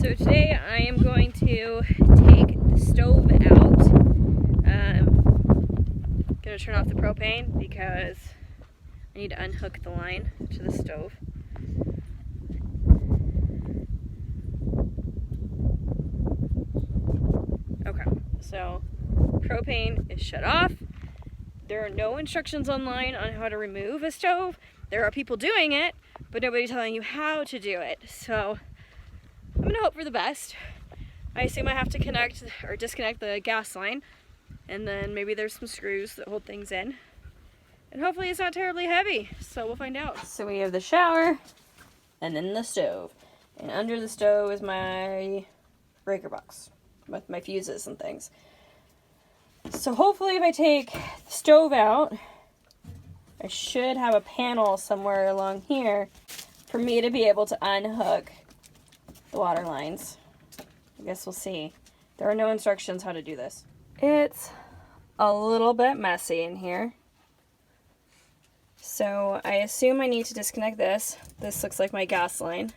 So today I am going to take the stove out. Gonna turn off the propane because I need to unhook the line to the stove. Okay, so propane is shut off. There are no instructions online on how to remove a stove. There are people doing it, but nobody's telling you how to do it. So I'm gonna hope for the best. I assume I have to connect or disconnect the gas line, and then maybe there's some screws that hold things in. And hopefully it's not terribly heavy, so we'll find out. So we have the shower, and then the stove. And under the stove is my breaker box with my fuses and things. So hopefully if I take the stove out, I should have a panel somewhere along here for me to be able to unhook the water lines. I guess we'll see. There are no instructions how to do this. It's a little bit messy in here. So I assume I need to disconnect this. This looks like my gas line.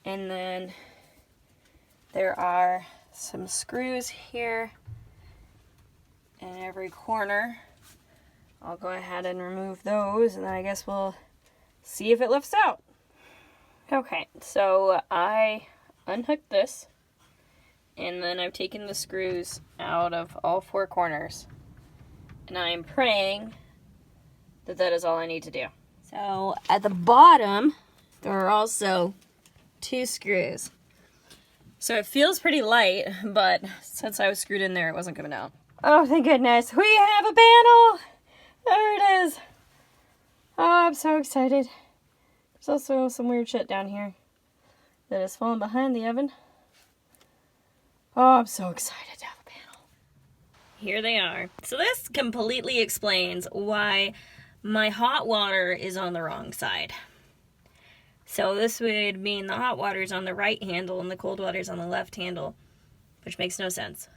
And then there are some screws here in every corner. I'll go ahead and remove those, and then I guess we'll see if it lifts out. Okay, so I unhooked this, and then I've taken the screws out of all four corners, and I'm praying that that is all I need to do. So at the bottom, there are also two screws. So it feels pretty light, but since I was screwed in there, it wasn't coming out. Oh, thank goodness. We have a panel! There it is. Oh, I'm so excited. There's also some weird shit down here that has fallen behind the oven. Oh, I'm so excited to have a panel. Here they are. So this completely explains why my hot water is on the wrong side. So this would mean the hot water is on the right handle and the cold water is on the left handle, which makes no sense.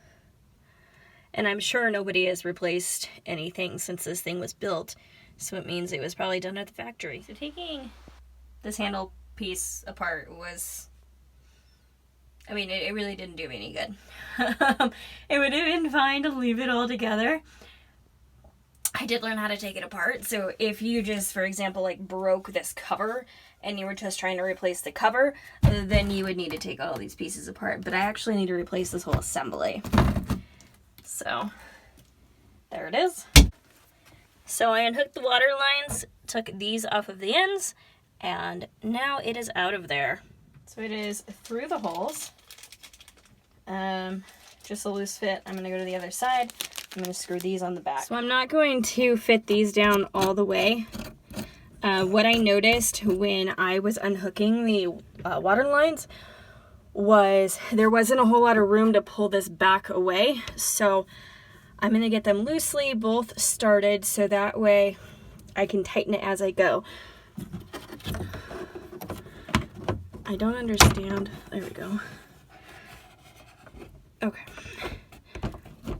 And I'm sure nobody has replaced anything since this thing was built, so it means it was probably done at the factory. So taking this handle piece apart was, I mean, it really didn't do me any good. It would have been fine to leave it all together. I did learn how to take it apart, so if you just, for example, like broke this cover and you were just trying to replace the cover, then you would need to take all these pieces apart. But I actually need to replace this whole assembly. So there it is. So I unhooked the water lines, took these off of the ends, and now it is out of there. So it is through the holes. Just a loose fit. I'm gonna go to the other side. I'm gonna screw these on the back. So I'm not going to fit these down all the way. What I noticed when I was unhooking the water lines was there wasn't a whole lot of room to pull this back away. So I'm gonna get them loosely both started so that way I can tighten it as I go. I don't understand. There we go. Okay.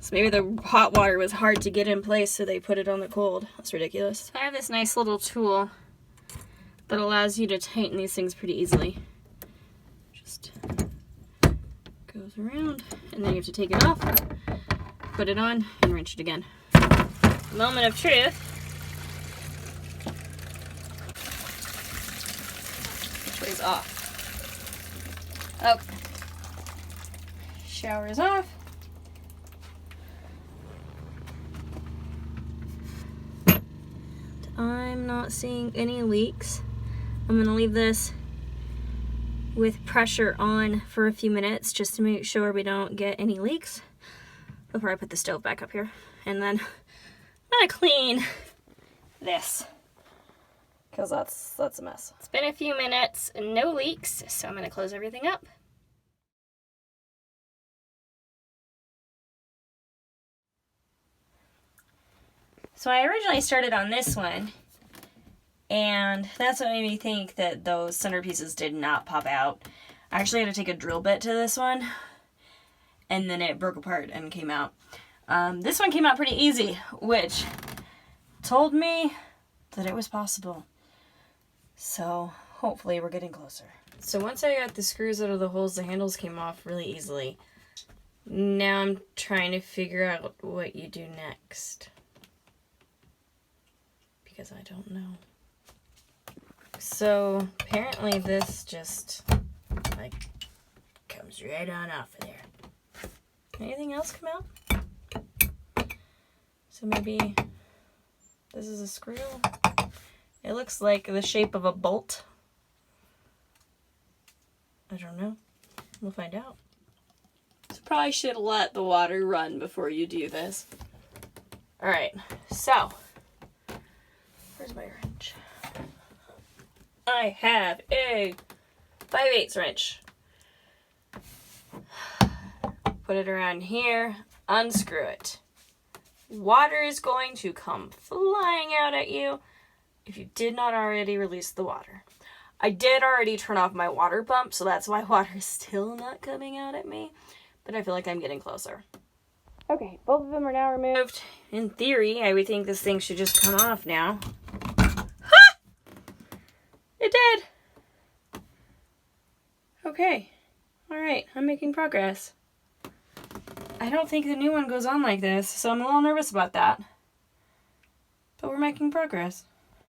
So maybe the hot water was hard to get in place, so they put it on the cold. That's ridiculous. I have this nice little tool that allows you to tighten these things pretty easily. Just goes around, and then you have to take it off, put it on, and wrench it again. Moment of truth. Which way's off? Okay. Shower is off. I'm not seeing any leaks. I'm gonna leave this with pressure on for a few minutes just to make sure we don't get any leaks before I put the stove back up here. And then I'm gonna clean this because that's a mess. It's been a few minutes, no leaks, so I'm gonna close everything up. So I originally started on this one, and that's what made me think that those centerpieces did not pop out. I actually had to take a drill bit to this one, and then it broke apart and came out. This one came out pretty easy, which told me that it was possible. So hopefully we're getting closer. So once I got the screws out of the holes, the handles came off really easily. Now I'm trying to figure out what you do next. Because I don't know. So apparently this just like comes right on off of there. Anything else come out? So maybe this is a screw. It looks like the shape of a bolt. I don't know. We'll find out. So probably should let the water run before you do this. Alright, so where's my wrench? I have a 5/8 wrench. Put it around here, unscrew it. Water is going to come flying out at you if you did not already release the water. I did already turn off my water pump, so that's why water is still not coming out at me, but I feel like I'm getting closer. Okay, both of them are now removed. In theory, I would think this thing should just come off now. Ha! It did! Okay. Alright, I'm making progress. I don't think the new one goes on like this, so I'm a little nervous about that. But we're making progress.